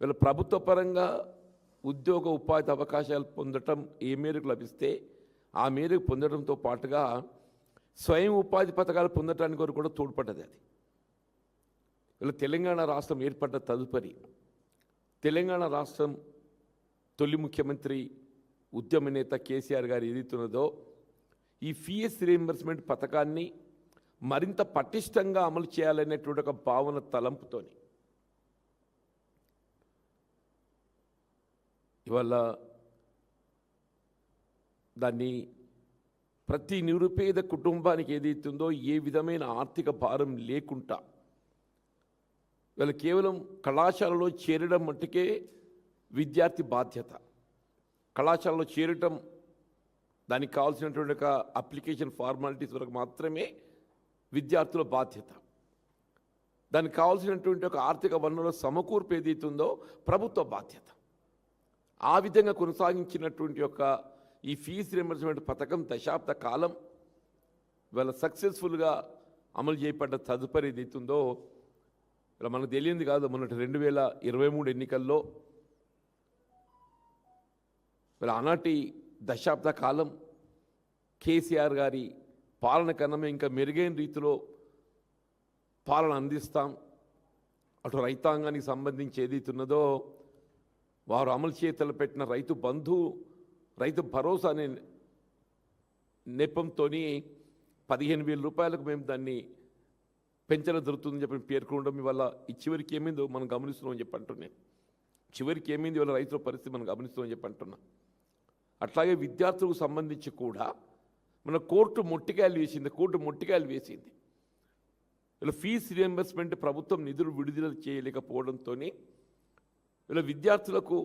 వీళ్ళ ప్రభుత్వ పరంగా ఉద్యోగ ఉపాధి అవకాశాలు పొందటం ఏ మేరకు లభిస్తే ఆ మేరకు పొందడంతో పాటుగా స్వయం ఉపాధి పథకాలు పొందటానికి వరకు కూడా తోడ్పడ్డది. అది వీళ్ళ తెలంగాణ రాష్ట్రం ఏర్పడ్డ తదుపరి తెలంగాణ రాష్ట్రం తొలి ముఖ్యమంత్రి ఉద్యమ నేత కేసీఆర్ గారు ఏదైతున్నదో ఈ ఫీఎస్ రీయింబర్స్మెంట్ పథకాన్ని మరింత పటిష్టంగా అమలు చేయాలనేటువంటి ఒక భావన తలంపుతోని ఇవాళ దాన్ని ప్రతి నిరుపేద కుటుంబానికి ఏదైతుందో ఏ విధమైన ఆర్థిక భారం లేకుండా వీళ్ళు కేవలం కళాశాలలో చేరడం మట్టుకే విద్యార్థి బాధ్యత. కళాశాలలో చేరటం దానికి కావాల్సినటువంటి ఒక అప్లికేషన్ ఫార్మాలిటీస్ వరకు మాత్రమే విద్యార్థుల బాధ్యత. దానికి కావాల్సినటువంటి ఒక ఆర్థిక వనరుల సమకూర్పు ఏదైతుందో ప్రభుత్వ బాధ్యత. ఆ విధంగా కొనసాగించినటువంటి యొక్క ఈ ఫీజు రీయింబర్స్మెంట్ పథకం దశాబ్ద కాలం ఇవాళ సక్సెస్ఫుల్గా అమలు చేయబడ్డ తదుపరి ఏదైతుందో ఇలా మనకు తెలియంది కాదు. మొన్నటి 2023 ఎన్నికల్లో ఇలా ఆనాటి దశాబ్ద కాలం కేసీఆర్ గారి పాలన కన్నా ఇంకా మెరుగైన రీతిలో పాలన అందిస్తాం, అటు రైతాంగానికి సంబంధించి ఏదైతున్నదో వారు అమలు చేతలు పెట్టిన రైతు బంధు రైతు భరోసా అనే నెపంతో 15,000 రూపాయలకు మేము దాన్ని పెంచడం జరుగుతుందని చెప్పి పేర్కొనడం ఇవాళ ఈ చివరికి ఏమైందో మనం గమనిస్తున్నామని చెప్పి అంటున్నాను. చివరికి ఏమైంది ఇవాళ రైతుల పరిస్థితి మనం గమనిస్తున్నామని చెప్పి అంటున్నాం. అట్లాగే విద్యార్థులకు సంబంధించి కూడా మన కోర్టు మొట్టికాయలు వేసింది. ఇలా ఫీజు రీయింబర్స్మెంట్ ప్రభుత్వం నిధులు విడుదల చేయలేకపోవడంతో ఇలా విద్యార్థులకు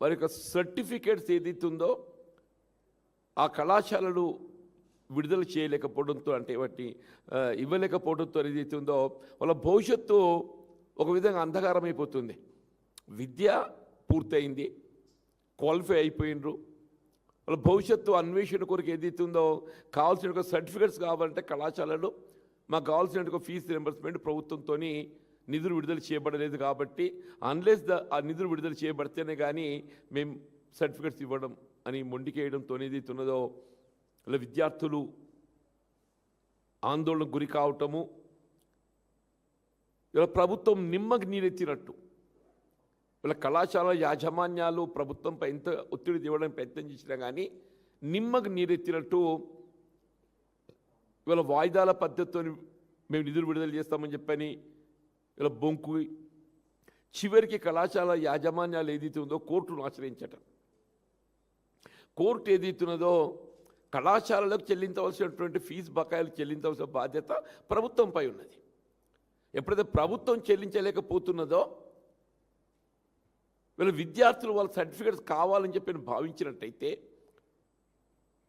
వారి యొక్క సర్టిఫికేట్స్ ఏదైతుందో ఆ కళాశాలలు విడుదల చేయలేకపోవడంతో అంటే వాటిని ఇవ్వలేకపోవడంతో ఏదైతుందో వాళ్ళ భవిష్యత్తు ఒక విధంగా అంధకారం అయిపోతుంది. విద్య పూర్తయింది, క్వాలిఫై అయిపోయినరు, వాళ్ళ భవిష్యత్తు అన్వేషణ కొరకు ఏదైతుందో కావాల్సిన ఒక సర్టిఫికేట్స్ కావాలంటే కళాశాలలు మాకు కావాల్సిన ఒక ఫీజు రీయింబర్స్మెంట్ ప్రభుత్వంతో నిధులు విడుదల చేయబడలేదు కాబట్టి అన్లెస్ ఆ నిధులు విడుదల చేయబడితేనే కానీ మేము సర్టిఫికేట్స్ ఇవ్వడం అని మొండికేయడంతో ఏదైతున్నదో ఇలా విద్యార్థులు ఆందోళనకు గురి కావటము, ఇలా ప్రభుత్వం నిమ్మకు నీరెత్తినట్టు ఇలా కళాశాల యాజమాన్యాలు ప్రభుత్వంపై ఎంత ఒత్తిడి తేవడానికి ప్రయత్నం చేసినా కానీ నిమ్మకు నీరెత్తినట్టు ఇవాళ వాయిదాల పద్ధతితో మేము నిధులు విడుదల చేస్తామని చెప్పని ఇలా బొంకు చివరికి కళాశాల యాజమాన్యాలు ఏదైతే ఉందో కోర్టును ఆశ్రయించటం. కోర్టు ఏదైతున్నదో కళాశాలలకు చెల్లించవలసినటువంటి ఫీజు బకాయిలు చెల్లించవలసిన బాధ్యత ప్రభుత్వంపై ఉన్నది. ఎప్పుడైతే ప్రభుత్వం చెల్లించలేకపోతున్నదో వీళ్ళ విద్యార్థులు వాళ్ళ సర్టిఫికేట్స్ కావాలని చెప్పి భావించినట్టయితే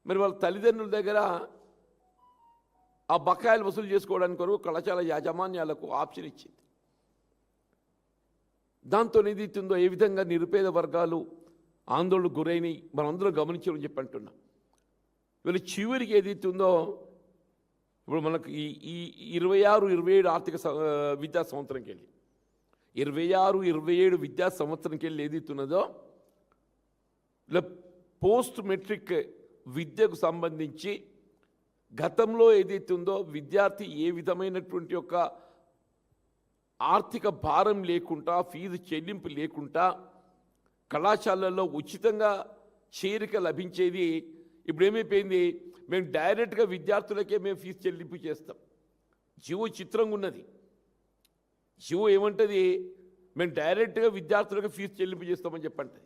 మరి వాళ్ళ తల్లిదండ్రుల దగ్గర ఆ బకాయిలు వసూలు చేసుకోవడానికి కొరకు కళాశాల యాజమాన్యాలకు ఆప్షన్ ఇచ్చింది. దాంతో ఏదైతుందో ఏ విధంగా నిరుపేద వర్గాలు ఆందోళనకు గురైనవి మనందరం గమనించామని చెప్పి అంటున్నాం. వీళ్ళు చివరికి ఏదైతుందో ఇప్పుడు మనకు ఈ 26-27 ఆర్థిక విద్యా సంవత్సరంకి వెళ్ళి 26-27 విద్యా సంవత్సరంకి వెళ్ళి ఏదైతున్నదో ఇలా పోస్ట్ మెట్రిక్ విద్యకు సంబంధించి గతంలో ఏదైతుందో విద్యార్థి ఏ విధమైనటువంటి యొక్క ఆర్థిక భారం లేకుండా ఫీజు చెల్లింపు లేకుండా కళాశాలల్లో ఉచితంగా చేరిక లభించేది ఇప్పుడు ఏమైపోయింది, మేము డైరెక్ట్గా విద్యార్థులకే మేము ఫీజు చెల్లింపు చేస్తాం. జీవో చిత్రంగా ఉన్నది. జీవో ఏమంటుంది, మేము డైరెక్ట్గా విద్యార్థులకు ఫీజు చెల్లింపు చేస్తామని చెప్పండి.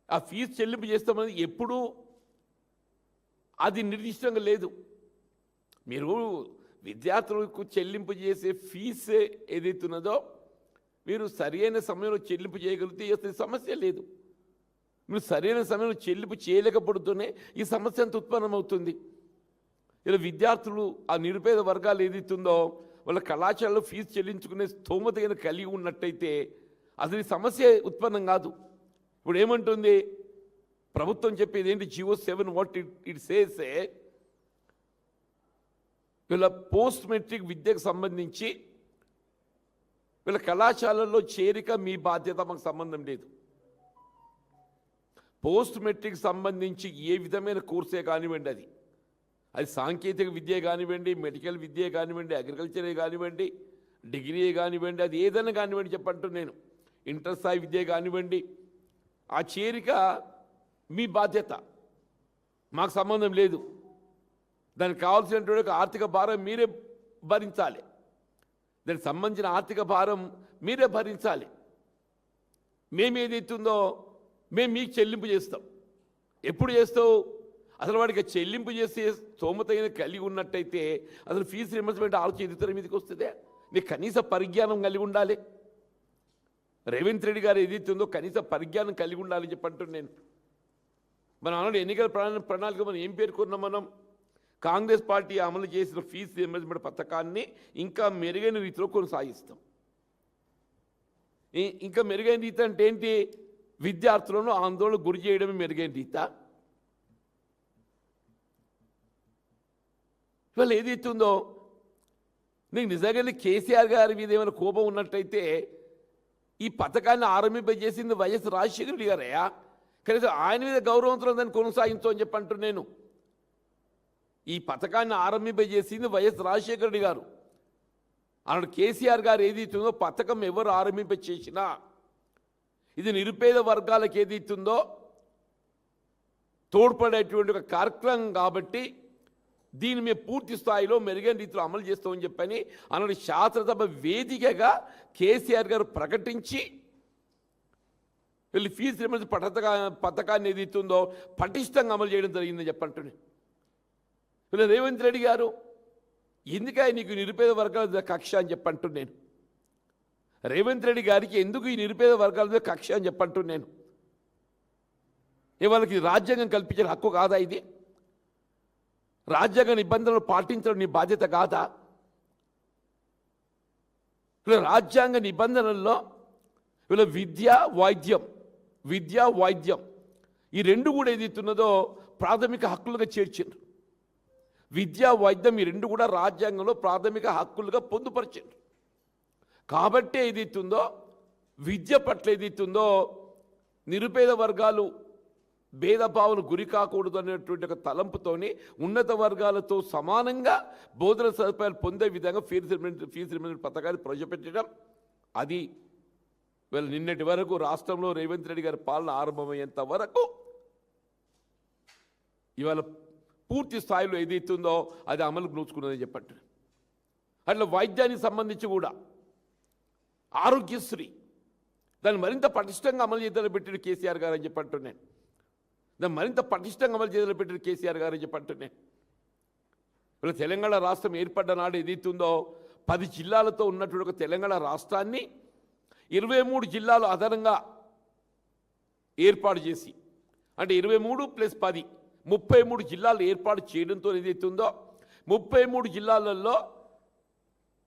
ఆ ఫీజు చెల్లింపు చేస్తామని ఎప్పుడు అది నిర్దిష్టంగా లేదు. మీరు విద్యార్థులకు చెల్లింపు చేసే ఫీజు ఏదైతున్నదో మీరు సరైన సమయంలో చెల్లింపు చేయగలిగితే అసలు సమస్య లేదు. మీరు సరైన సమయంలో చెల్లింపు చేయలేకపోతూనే ఈ సమస్య అంత ఉత్పన్నమవుతుంది. ఇలా విద్యార్థులు ఆ నిరుపేద వర్గాలు ఏదైతుందో వాళ్ళ కళాశాలలో ఫీజు చెల్లించుకునే స్తోమత కలిగి ఉన్నట్టయితే అసలు ఈ సమస్య ఉత్పన్నం కాదు. ఇప్పుడు ఏమంటుంది ప్రభుత్వం చెప్పేది ఏంటి, జియో 7 వాట్ ఇట్ సేసే వీళ్ళ పోస్ట్ మెట్రిక్ విద్యకు సంబంధించి వీళ్ళ కళాశాలల్లో చేరిక మీ బాధ్యత, మాకు సంబంధం లేదు. పోస్ట్ మెట్రిక్ సంబంధించి ఏ విధమైన కోర్సే కానివ్వండి, అది సాంకేతిక విద్య కానివ్వండి, మెడికల్ విద్య కానివ్వండి, అగ్రికల్చరే కానివ్వండి, డిగ్రీ కానివ్వండి, అది ఏదైనా కానివ్వండి చెప్పంటూ నేను ఇంటర్ స్థాయి విద్య కానివ్వండి, ఆ చేరిక మీ బాధ్యత, మాకు సంబంధం లేదు. దానికి కావాల్సినటువంటి ఆర్థిక భారం మీరే భరించాలి. దానికి సంబంధించిన ఆర్థిక భారం మీరే భరించాలి. మేమేదైతుందో మేము మీకు చెల్లింపు చేస్తాం. ఎప్పుడు చేస్తావు? అసలు వాడికి చెల్లింపు చేసే స్తోమతైన కలిగి ఉన్నట్టయితే అసలు ఫీజు రింబర్స్మెంట్ ఆలోచన ఎదుగుతారు మీదకి వస్తుందే. నీకు కనీస పరిజ్ఞానం కలిగి ఉండాలి. రేవంత్ రెడ్డి గారు ఏదైతుందో కనీస పరిజ్ఞానం కలిగి ఉండాలని చెప్పంటున్నాను నేను. మనం అన్నాడు ఎన్నికల ప్రణాళిక మనం ఏం పేర్కొన్నాం? మనం కాంగ్రెస్ పార్టీ అమలు చేసిన ఫీజు రింబర్స్మెంట్ పథకాన్ని ఇంకా మెరుగైన రీతిలో కొనసాగిస్తాం. ఇంకా మెరుగైన రీతి అంటే ఏంటి? విద్యార్థులను ఆందోళనకు గురి చేయడమే మెరుగైన రీత. ఇవాళ ఏదైతుందో నీకు నిజంగానే కేసీఆర్ గారి మీద ఏమైనా కోపం ఉన్నట్టయితే ఈ పథకాన్ని ఆరంభింపజేసింది వైఎస్ రాజశేఖర రెడ్డి గారయ్యా. కనీసం ఆయన మీద గౌరవంతో దాన్ని కొనసాగించు అని చెప్పి అంటూ నేను. ఈ పథకాన్ని ఆరంభింపజేసింది వైఎస్ రాజశేఖర రెడ్డి గారు. అన్నాడు కేసీఆర్ గారు ఏదైతుందో పథకం ఎవరు ఆరంభింపచేసినా ఇది నిరుపేద వర్గాలకు ఏదైతుందో తోడ్పడేటువంటి ఒక కార్యక్రమం కాబట్టి దీన్ని మేము పూర్తి స్థాయిలో మెరుగైన రీతిలో అమలు చేస్తామని చెప్పని అన్నది శాసనసభ వేదికగా కేసీఆర్ గారు ప్రకటించి వీళ్ళు ఫీజు రింబర్స్మెంట్ పథకాన్ని ఏదైతుందో పటిష్టంగా అమలు చేయడం జరిగిందని చెప్పంటున్నాను. వీళ్ళు రేవంత్ రెడ్డి గారు ఎందుకని నీకు నిరుపేద వర్గాల కక్ష అని చెప్పంటున్నాను నేను. రేవంత్ రెడ్డి గారికి ఎందుకు ఈ నిరుపేద వర్గాల మీద కక్ష అని చెప్పంటున్నాను నేను. వాళ్ళకి రాజ్యాంగం కల్పించిన హక్కు కాదా? ఇది రాజ్యాంగ నిబంధనలు పాటించడం నీ బాధ్యత కాదా? రాజ్యాంగ నిబంధనల్లో వీళ్ళ విద్య వైద్యం ఈ రెండు కూడా ఏదైతున్నదో ప్రాథమిక హక్కులుగా చేర్చారు. విద్యా వైద్యం ఈ రెండు కూడా రాజ్యాంగంలో ప్రాథమిక హక్కులుగా పొందుపరిచారు. కాబట్టి ఏదైతుందో విద్య పట్ల ఏదైతుందో నిరుపేద వర్గాలు భేదభావన గురి కాకూడదు అనేటువంటి ఒక తలంపుతోని ఉన్నత వర్గాలతో సమానంగా బోధన సదుపాయాలు పొందే విధంగా ఫీజు రింబర్స్మెంట్ పథకాన్ని ప్రవేశపెట్టడం. అది వీళ్ళు నిన్నటి వరకు రాష్ట్రంలో రేవంత్ రెడ్డి గారి పాలన ఆరంభమయ్యేంత వరకు ఇవాళ పూర్తి స్థాయిలో ఏదైతుందో అది అమలుకు నోచుకున్నదని చెప్పండి. అట్లా వైద్యానికి సంబంధించి కూడా ఆరోగ్యశ్రీ దాన్ని మరింత పటిష్టంగా అమలు చేయాలని పెట్టిన కేసీఆర్ గారు అని చెప్పంటున్నాను. దాన్ని మరింత పటిష్టంగా అమలు చేయాలని పెట్టిన కేసీఆర్ గారు అని చెప్పంటున్నాను. ఇప్పుడు తెలంగాణ రాష్ట్రం ఏర్పడ్డ నాడు ఏదైతుందో 10 జిల్లాలతో ఉన్నటువంటి ఒక తెలంగాణ రాష్ట్రాన్ని 23 జిల్లాలు అదనంగా ఏర్పాటు చేసి, అంటే 23 + 10 33 జిల్లాలు ఏర్పాటు చేయడంతో ఏదైతుందో 33 జిల్లాలలో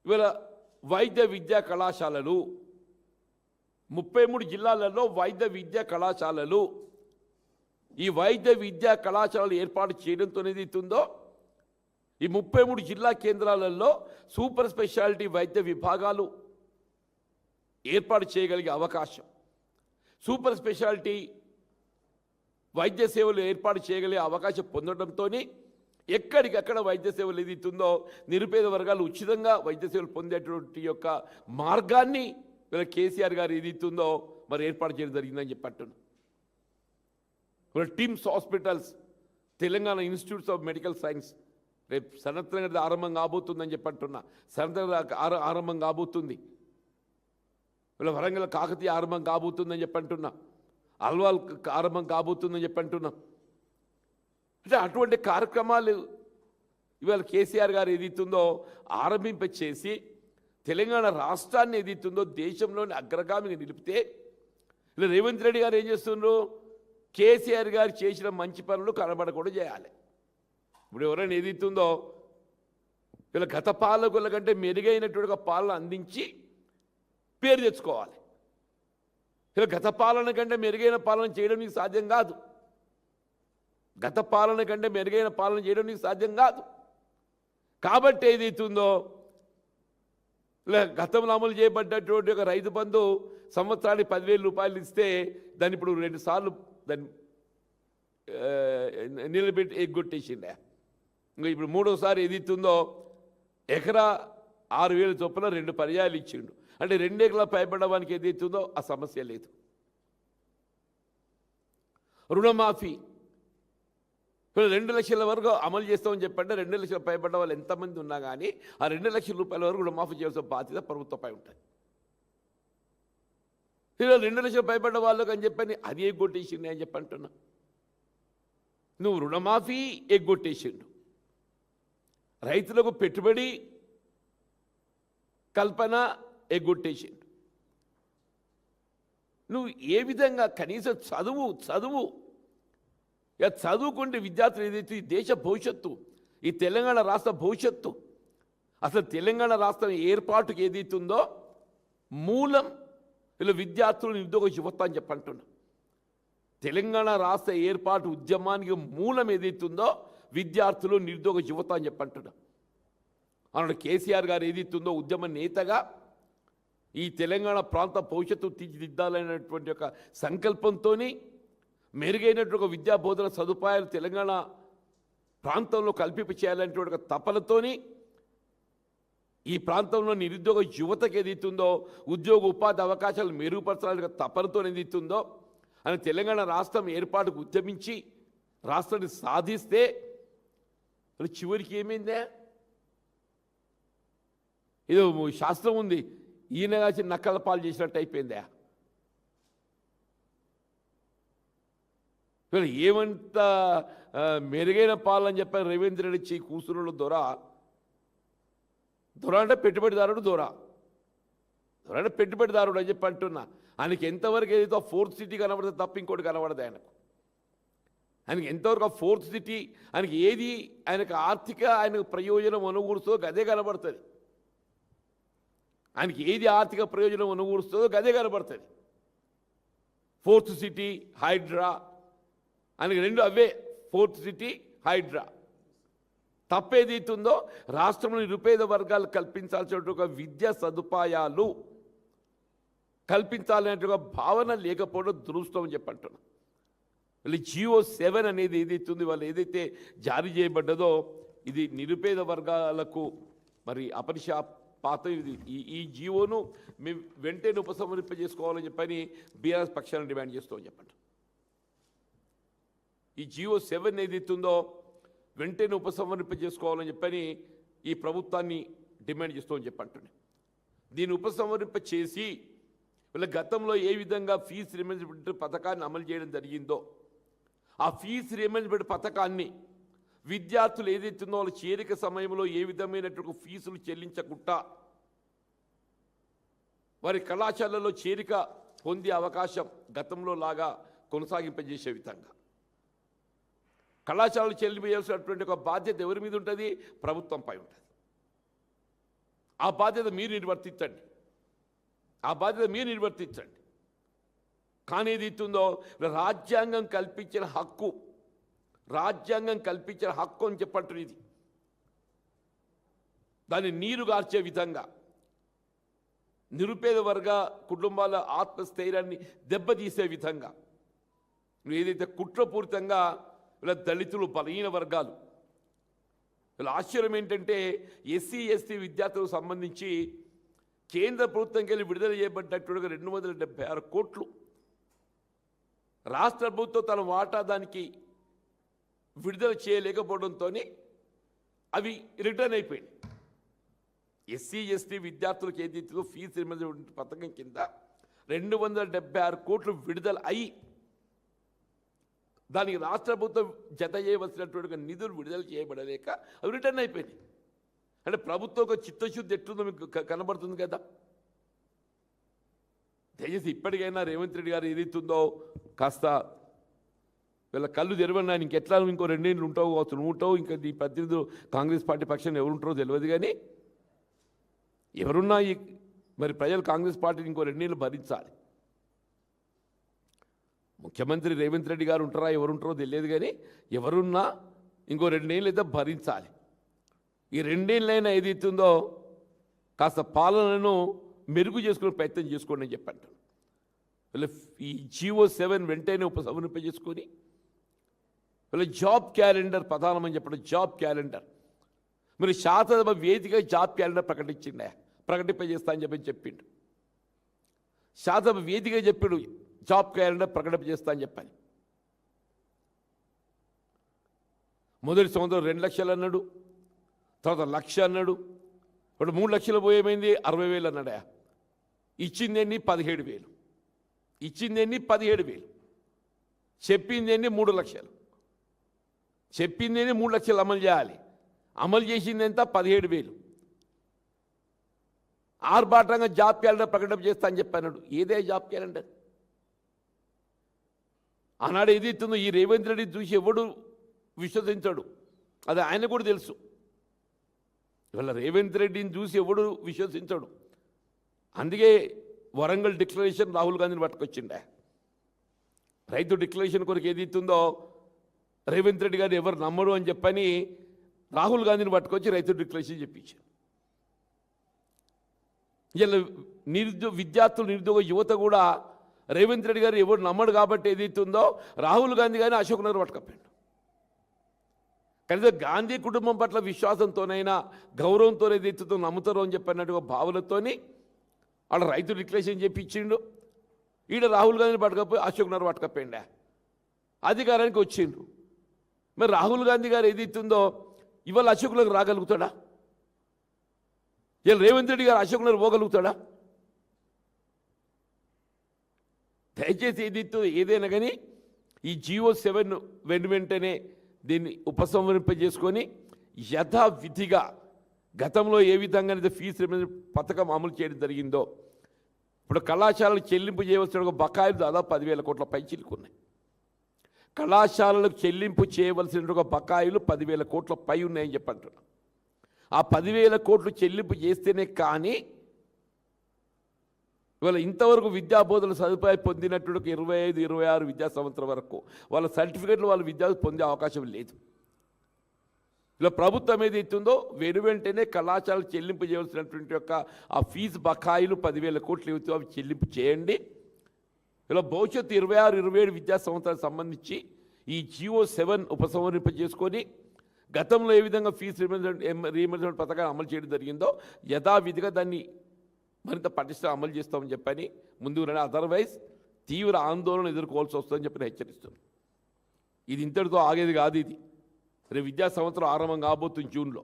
ఇవాళ వైద్య విద్యా కళాశాలలు 33 జిల్లాలలో వైద్య విద్యా కళాశాలలు ఈ వైద్య విద్యా కళాశాలలు ఏర్పాటు చేయడంతో ఏదైతుందో ఈ 33 జిల్లా కేంద్రాలలో సూపర్ స్పెషాలిటీ వైద్య విభాగాలు ఏర్పాటు చేయగలిగే అవకాశం, సూపర్ స్పెషాలిటీ వైద్య సేవలు ఏర్పాటు చేయగలిగే అవకాశం పొందడంతో ఎక్కడికక్కడ వైద్య సేవలు ఏదైతుందో నిరుపేద వర్గాలు ఉచితంగా వైద్య సేవలు పొందేటువంటి యొక్క మార్గాన్ని వీళ్ళ కేసీఆర్ గారు ఏదైతుందో మరి ఏర్పాటు చేయడం జరిగిందని చెప్పంటున్నాను. TIMS hospitals, Telangana institutes of medical science రేపు సనత్నగర్ ఆరంభం కాబోతుందని చెప్పంటున్నా. సనత్నగర్ ఆరంభం కాబోతుంది. వీళ్ళ వరంగల్ కాకతీయ ఆరంభం కాబోతుందని చెప్పంటున్నా. అల్వాల్ ఆరంభం కాబోతుందని చెప్పంటున్నా. అంటే అటువంటి కార్యక్రమాలు ఇవాళ కేసీఆర్ గారు ఏదైతుందో ఆరంభింపచేసి తెలంగాణ రాష్ట్రాన్ని ఏదైతుందో దేశంలోని అగ్రగామిని నిలిపితే ఇలా రేవంత్ రెడ్డి గారు ఏం చేస్తున్నారు? కేసీఆర్ గారు చేసిన మంచి పనులు కనబడకుండా చేయాలి. ఇప్పుడు ఎవరైనా ఏదైతుందో వీళ్ళ గత పాలకుల కంటే మెరుగైనటువంటి పాలన అందించి పేరు తెచ్చుకోవాలి. ఇలా గత పాలన కంటే మెరుగైన పాలన చేయడం నీకు సాధ్యం కాదు. గత పాలన కంటే మెరుగైన పాలన చేయడం నీకు సాధ్యం కాదు. కాబట్టి ఏదైతుందో గతంలో అమలు చేయబడ్డటువంటి ఒక రైతు బంధు సంవత్సరానికి 10,000 రూపాయలు ఇస్తే దాన్ని ఇప్పుడు 2 సార్లు దాన్ని నిలబెట్టి ఎగ్గొట్టేసిండే. ఇంకా ఇప్పుడు మూడోసారి ఏది ఇస్తుందో ఎకరా 6,000 చొప్పున 2 పర్యాయాలు ఇచ్చిండు. అంటే 2 ఎకరాల పైబడ్డవానికి ఏది ఇస్తుందో ఆ సమస్య లేదు. రుణమాఫీ 2 లక్షల వరకు అమలు చేస్తామని చెప్పంటే 2 లక్షల పైబడ్డ వాళ్ళు ఎంతమంది ఉన్నా కానీ ఆ 2 లక్షల రూపాయల వరకు రుణమాఫీ చేయాల్సిన బాధ్యత ప్రభుత్వంపై ఉంటుంది. 2 లక్షల పైబడ్డ వాళ్ళకి అని చెప్పని అది ఎగ్గొట్టేసిండు అని చెప్పి అంటున్నా. నువ్వు రుణమాఫీ ఎగ్గొట్టేసిండు, రైతులకు పెట్టుబడి కల్పన ఎగ్గొట్టేసిండు. నువ్వు ఏ విధంగా కనీసం చదువు ఇక చదువుకుంటే విద్యార్థులు ఏదైతే ఈ దేశ భవిష్యత్తు, ఈ తెలంగాణ రాష్ట్ర భవిష్యత్తు, అసలు తెలంగాణ రాష్ట్రం ఏర్పాటుకి ఏదైతుందో మూలం వీళ్ళు విద్యార్థులు నిరుద్యోగ యువత అని చెప్పంటున్నా. తెలంగాణ రాష్ట్ర ఏర్పాటు ఉద్యమానికి మూలం ఏదైతుందో విద్యార్థులు నిరుద్యోగ యువత అని చెప్పంటున్నా. అన్నాడు కేసీఆర్ గారు ఏదైతుందో ఉద్యమ నేతగా ఈ తెలంగాణ ప్రాంత భవిష్యత్తు తీర్చిదిద్దాలనేటువంటి ఒక సంకల్పంతో మెరుగైనటువంటి ఒక విద్యా బోధన సదుపాయాలు తెలంగాణ ప్రాంతంలో కల్పింప చేయాలనేటువంటి ఒక తపనతోని ఈ ప్రాంతంలో నిరుద్యోగ యువతకు ఏదైతుందో ఉద్యోగ ఉపాధి అవకాశాలు మెరుగుపరచాలని తపనతో ఏదైతుందో అని తెలంగాణ రాష్ట్రం ఏర్పాటుకు ఉద్యమించి రాష్ట్రాన్ని సాధిస్తే చివరికి ఏమైందే? ఏదో శాస్త్రం ఉంది, ఈయన కాసి నక్కల పాలు చేసినట్టు అయిపోయిందా? ఏమంత మెరుగైన పాలని చెప్పారు రేవంత్ రెడ్డి కూసురుడు దొర అంటే పెట్టుబడిదారుడు, దొర అంటే పెట్టుబడిదారుడు అని చెప్పి అంటున్నా. ఆయనకి ఎంతవరకు ఏదైతే ఫోర్త్ సిటీ కనబడుతుంది తప్ప ఇంకోటి కనబడదు. ఆయనకి ఎంతవరకు ఆ ఫోర్త్ సిటీ ఆయనకి ఏది ఆయనకు ఆయనకు ప్రయోజనం అనుకూరుస్తుందో గదే కనబడుతుంది. ఆయనకి ఏది ఆర్థిక ప్రయోజనం అనుకూరుస్తుందో గదే కనబడుతుంది. ఫోర్త్ సిటీ, హైడ్రా, ఆయనకి 2 అవే, ఫోర్త్ సిటీ, హైడ్రా. తప్పేదైతుందో రాష్ట్రంలో నిరుపేద వర్గాలు కల్పించాల్సిన ఒక విద్యా సదుపాయాలు కల్పించాలనే ఒక భావన లేకపోవడం దురదృష్టం అని చెప్పంటున్నాను. వీళ్ళు GO 7 అనేది ఏదైతుంది వాళ్ళు ఏదైతే జారీ చేయబడ్డదో ఇది నిరుపేద వర్గాలకు మరి అపరిశాపాత. ఈ జీవోను మేము వెంటనే ఉపసంహరింపజేసుకోవాలని చెప్పని బీఆర్ఎస్ పక్షాన్ని డిమాండ్ చేస్తామని చెప్పండి. ఈ GO 7 ఏదైతుందో వెంటనే ఉపసంహరింపజేసుకోవాలని చెప్పని ఈ ప్రభుత్వాన్ని డిమాండ్ చేస్తామని చెప్పంటున్నాను. దీన్ని ఉపసంహరింప చేసి వీళ్ళ గతంలో ఏ విధంగా ఫీజు రిమెంబర్మెంట్ పథకాన్ని అమలు చేయడం జరిగిందో ఆ ఫీజు రిమెంబర్మెంట్ పథకాన్ని విద్యార్థులు ఏదైతుందో వాళ్ళ చేరిక సమయంలో ఏ విధమైనటువంటి ఫీజులు చెల్లించకుండా వారి కళాశాలలో చేరిక పొందే అవకాశం గతంలో లాగా కొనసాగింపజేసే విధంగా కళాశాలలు చెల్లింపజేయాల్సినటువంటి ఒక బాధ్యత ఎవరి మీద ఉంటుంది? ప్రభుత్వంపై ఉంటుంది. ఆ బాధ్యత మీరు నిర్వర్తించండి. కానీ ఏది ఇస్తుందో రాజ్యాంగం కల్పించిన హక్కు అని చెప్పంటారు. ఇది దాన్ని నీరు గార్చే విధంగా నిరుపేద వర్గ కుటుంబాల ఆత్మస్థైర్యాన్ని దెబ్బతీసే విధంగా ఏదైతే కుట్రపూరితంగా ఇలా దళితులు, బలహీన వర్గాలు, ఇలా ఆశ్చర్యం ఏంటంటే SC ST విద్యార్థులకు సంబంధించి కేంద్ర ప్రభుత్వంకి వెళ్ళి విడుదల చేయబడ్డట్టుగా 276 కోట్లు రాష్ట్ర ప్రభుత్వం తన వాటా దానికి విడుదల చేయలేకపోవడంతో అవి రిటర్న్ అయిపోయింది. SC ST విద్యార్థులకు ఏదైతే ఫీజు రిమెంబర్మెంట్ పథకం కింద 276 కోట్లు విడుదల అయ్యి దానికి రాష్ట్ర ప్రభుత్వం జత చేయవలసినటువంటి నిధులు విడుదల చేయబడలేక అవి రిటర్న్ అయిపోయినాయి. అంటే ప్రభుత్వం ఒక చిత్తశుద్ధి ఎట్లుందో మీకు కనబడుతుంది కదా. దయచేసి ఇప్పటికైనా రేవంత్ రెడ్డి గారు ఏదైతుందో కాస్త వీళ్ళ కళ్ళు తెరవన్నా. ఇంకెట్లా ఇంకో 2 ఏళ్ళు ఉంటావు కావచ్చు, నువ్వు ఉంటావు, ఇంకా ఈ ప్రతినిధులు కాంగ్రెస్ పార్టీ పక్షాన్ని ఎవరు ఉంటారో తెలియదు. కానీ ఎవరున్నా మరి ప్రజలు కాంగ్రెస్ పార్టీని ఇంకో 2 ఏళ్ళు భరించాలి. ముఖ్యమంత్రి రేవంత్ రెడ్డి గారు ఉంటారా, ఎవరుంటారో తెలియదు. కానీ ఎవరున్నా ఇంకో 2 ఏళ్ళు అయితే భరించాలి. ఈ 2 ఏళ్ళైనా ఏదైతుందో కాస్త పాలనను మెరుగు చేసుకునే ప్రయత్నం చేసుకోండి అని చెప్పంటాను. ఈ GO7 వెంటనే ఉపసంహరింపజేసుకొని జాబ్ క్యాలెండర్ ప్రధానమని చెప్పడం. జాబ్ క్యాలెండర్ మీరు శాసనసభ వేదిక జాబ్ క్యాలెండర్ ప్రకటింపజేస్తా అని చెప్పిండు. శాసనసభ వేదిక చెప్పాడు జాబ్ క్యాలెండర్ ప్రకటింపజేస్తా అని చెప్పాను. మొదటి సంవత్సరం 2 లక్షలు అన్నాడు, తర్వాత 1 లక్ష అన్నాడు, ఇప్పుడు 3 లక్షలు పోయేమైంది 60,000 అన్నాడా. ఇచ్చిందేంటి 17,000, ఇచ్చిందేంటి 17,000, చెప్పిందేంటి 3 లక్షలు, చెప్పిందేంటి 3 లక్షలు అమలు చేయాలి, అమలు చేసింది ఎంత 17,000. ఆర్భాటంగా జాబ్ క్యాలెండర్ ప్రకటన చేస్తా అని చెప్పాడు. ఏదే జాబ్ క్యాలెండర్? ఆనాడు ఏది ఇస్తుందో ఈ రేవంత్ రెడ్డి చూసి ఎవడు విశ్వసించాడు, అది ఆయన కూడా తెలుసు. ఇవాళ రేవంత్ రెడ్డిని చూసి ఎవడు విశ్వసించాడు. అందుకే వరంగల్ డిక్లరేషన్ రాహుల్ గాంధీని పట్టుకొచ్చిండే. రైతు డిక్లరేషన్ కొరకు ఏది ఇస్తుందో రేవంత్ రెడ్డి గారు ఎవరు నమ్మడు అని చెప్పని రాహుల్ గాంధీని పట్టుకొచ్చి రైతు డిక్లరేషన్ చెప్పించారు. ఇలా విద్యార్థులు నిరుద్యోగ యువత కూడా రేవంత్ రెడ్డి గారు ఎవరు నమ్మడు కాబట్టి ఏదైతుందో రాహుల్ గాంధీ గారిని అశోక్ నగర్ పట్టుకపోయాడు. కనీసం గాంధీ కుటుంబం పట్ల విశ్వాసంతోనైనా గౌరవంతో ఏదైతుందో నమ్ముతారో అని చెప్పినట్టుగా భావనతోని వాళ్ళ రైతు డిక్లరేషన్ చెప్పించిండు. ఈడ రాహుల్ గాంధీని పట్టుకపోయి అశోక్ నగర్ పట్టుకపోయిండా అధికారానికి వచ్చిండ్రు. మరి రాహుల్ గాంధీ గారు ఏదైతుందో ఇవాళ అశోక్ నగర్ రాగలుగుతాడా? ఇలా రేవంత్ రెడ్డి గారు అశోక్ నగర్ పోగలుగుతాడా? దయచేసి ఏదైనా కానీ ఈ GO7 వెంటనే దీన్ని ఉపసంహరింపజేసుకొని యథావిధిగా గతంలో ఏ విధంగా ఫీజు రీయింబర్స్మెంట్ పథకం అమలు చేయడం జరిగిందో ఇప్పుడు కళాశాలకు చెల్లింపు చేయవలసిన ఒక బకాయిలు దాదాపు 10,000 కోట్ల పై చిలుకున్నాయి. కళాశాలలకు చెల్లింపు చేయవలసిన ఒక బకాయిలు 10,000 కోట్ల పై ఉన్నాయని చెప్పంటున్నాను. ఆ 10,000 కోట్లు చెల్లింపు చేస్తేనే కానీ ఇవాళ ఇంతవరకు విద్యాబోధన సదుపాయం పొందినట్టు 25-26 విద్యా సంవత్సరం వరకు వాళ్ళ సర్టిఫికెట్లు వాళ్ళ విద్యార్థులు పొందే అవకాశం లేదు. ఇలా ప్రభుత్వం ఏది ఇస్తుందో వెంటనే కళాశాలకు చెల్లింపు చేయవలసినటువంటి యొక్క ఆ ఫీజు బకాయిలు 10,000 కోట్లు ఏవైతే అవి చెల్లింపు చేయండి. ఇలా భవిష్యత్తు 26-27 విద్యా సంవత్సరాలకు సంబంధించి ఈ GO7 ఉపసంహరింపజేసుకొని గతంలో ఏ విధంగా ఫీజు రీయింబర్స్మెంట్ పథకాన్ని అమలు చేయడం జరిగిందో యథావిధిగా దాన్ని మరింత పటిష్ట అమలు చేస్తామని చెప్పని ముందుకు రండి. అదర్వైజ్ తీవ్ర ఆందోళన ఎదుర్కోవాల్సి వస్తుందని చెప్పి హెచ్చరిస్తున్నాను. ఇది ఇంతటితో ఆగేది కాదు. ఇది రేపు విద్యా సంవత్సరం ఆరంభం కాబోతుంది. జూన్లో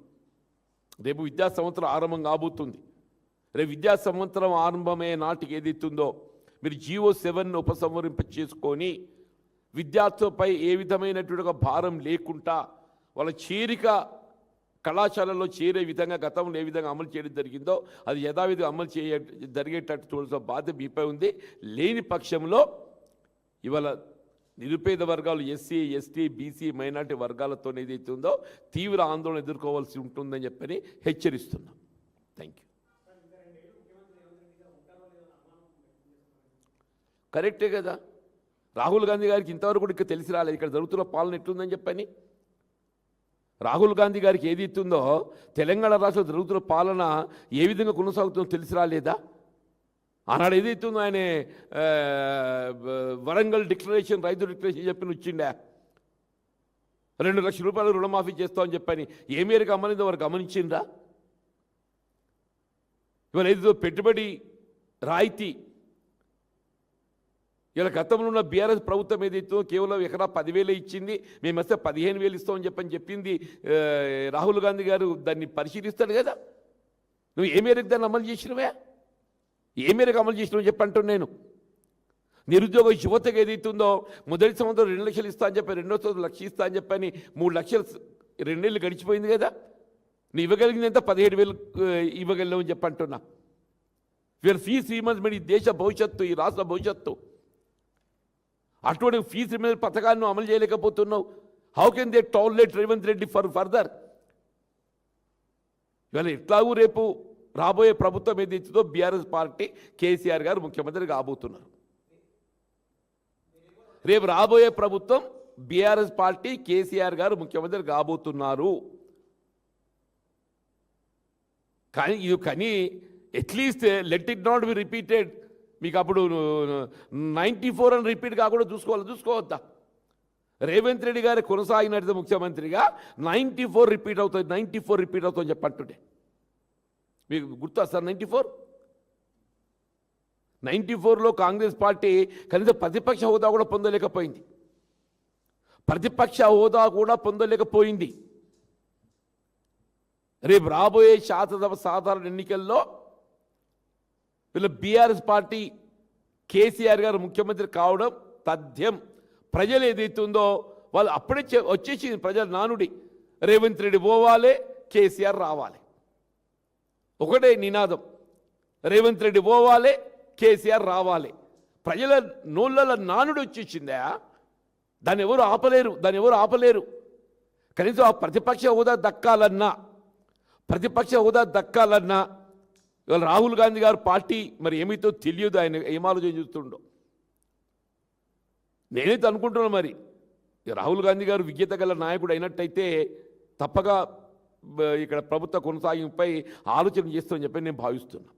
రేపు విద్యా సంవత్సరం ఆరంభం కాబోతుంది. రేపు విద్యా సంవత్సరం ఆరంభమయ్యే నాటికి ఏదైతుందో మీరు GO7 ఉపసంహరింప చేసుకొని విద్యార్థులపై ఏ విధమైనటువంటి ఒక భారం లేకుండా వాళ్ళ చేరిక కళాశాలలో చేరే విధంగా గతంలో ఏ విధంగా అమలు చేయడం జరిగిందో అది యథావిధిగా అమలు జరిగేటట్టు చూడాల్సిన బాధ్యత మీపై ఉంది. లేని పక్షంలో ఇవాళ నిరుపేద వర్గాలు SC, ST, BC మైనార్టీ వర్గాలతో ఏదైతే ఉందో తీవ్ర ఆందోళన ఎదుర్కోవాల్సి ఉంటుందని చెప్పని హెచ్చరిస్తున్నాం. Thank you. కరెక్టే కదా. రాహుల్ గాంధీ గారికి ఇంతవరకు కూడా ఇక్కడ తెలిసి రాలేదు ఇక్కడ జరుగుతున్న పాలన ఎట్లుందని చెప్పని. రాహుల్ గాంధీ గారికి ఏది ఇస్తుందో తెలంగాణ రాష్ట్రంలో జరుగుతున్న పాలన ఏ విధంగా కొనసాగుతుందో తెలిసి రాలేదా? ఆనాడు ఏది ఇస్తుందో ఆయన వరంగల్ డిక్లరేషన్ రైతు డిక్లరేషన్ చెప్పి వచ్చిండా 2 లక్షల రూపాయలు రుణమాఫీ చేస్తామని చెప్పని ఏ మేరకు అమలిందో వారు గమనించిందా? ఇవాళ ఏదో పెట్టుబడి రాయితీ ఇలా గతంలో ఉన్న బీఆర్ఎస్ ప్రభుత్వం ఏదైతే కేవలం ఎకరా 10,000 ఇచ్చింది, మేము వస్తే 15,000 ఇస్తామని చెప్పింది రాహుల్ గాంధీ గారు. దాన్ని పరిశీలిస్తాడు కదా. నువ్వు ఏ మేరకు దాన్ని అమలు చేసినవే, ఏ మేరకు అమలు చేసినావు చెప్పంటాను నేను. నిరుద్యోగ యువతకు ఏదైతుందో మొదటి సంవత్సరం 2 లక్షలు ఇస్తా అని చెప్పి, రెండో సంవత్సరం 1 లక్ష ఇస్తా అని చెప్పని 3 లక్షలు 2 నెలలు గడిచిపోయింది కదా. నువ్వు ఇవ్వగలిగింది ఎంత 17,000 ఇవ్వగలవు అని చెప్పంటున్నా. వీళ్ళ ఫీజు రీయింబర్స్మెంట్ ఈ దేశ భవిష్యత్తు, ఈ రాష్ట్ర భవిష్యత్తు. అటువంటి ఫీజు రీయింబర్స్మెంట్ పథకాన్ని అమలు చేయలేకపోతున్నావు. How can they tolerate Revanth Reddy further? ఇవాళ ఎట్లాగూ రేపు రాబోయే ప్రభుత్వం ఏదైతుందో బీఆర్ఎస్ పార్టీ కేసీఆర్ గారు ముఖ్యమంత్రి కాబోతున్నారు. రేపు రాబోయే ప్రభుత్వం బీఆర్ఎస్ పార్టీ కేసీఆర్ గారు ముఖ్యమంత్రి కాబోతున్నారు. కానీ at least let it not be repeated. మీకు అప్పుడు 94 అని రిపీట్ కాకుండా చూసుకోవద్దా? రేవంత్ రెడ్డి గారి కొనసాగినట్టు ముఖ్యమంత్రిగా 94 రిపీట్ అవుతుంది, 94 రిపీట్ అవుతుందని చెప్పంటుండే. మీకు గుర్తా సార్? 94లో కాంగ్రెస్ పార్టీ కనీసం ప్రతిపక్ష హోదా కూడా పొందలేకపోయింది. రేపు రాబోయే శాసనసభ సాధారణ ఎన్నికల్లో వీళ్ళ బీఆర్ఎస్ పార్టీ కేసీఆర్ గారు ముఖ్యమంత్రి కావడం తథ్యం. ప్రజలు ఏదైతే ఉందో వాళ్ళు అప్పుడే వచ్చేసింది ప్రజల నానుడి. రేవంత్ రెడ్డి పోవాలి, కేసీఆర్ రావాలి, ఒకటే నినాదం. రేవంత్ రెడ్డి పోవాలి, కేసీఆర్ రావాలి. ప్రజల నోళ్ళ నానుడి వచ్చేసిందా? దాన్ని ఎవరు ఆపలేరు. కనీసం ఆ ప్రతిపక్ష హోదా దక్కాలన్నా ఇవాళ రాహుల్ గాంధీ గారు పార్టీ మరి ఏమైతే తెలియదు, ఆయన ఏం ఆలోచన చూస్తుండో. నేనైతే అనుకుంటున్నాను మరి రాహుల్ గాంధీ గారు విజ్ఞత గల నాయకుడు అయినట్టయితే తప్పగా ఇక్కడ ప్రభుత్వ కొనసాగింపుపై ఆలోచన చేస్తామని చెప్పి నేను భావిస్తున్నాను.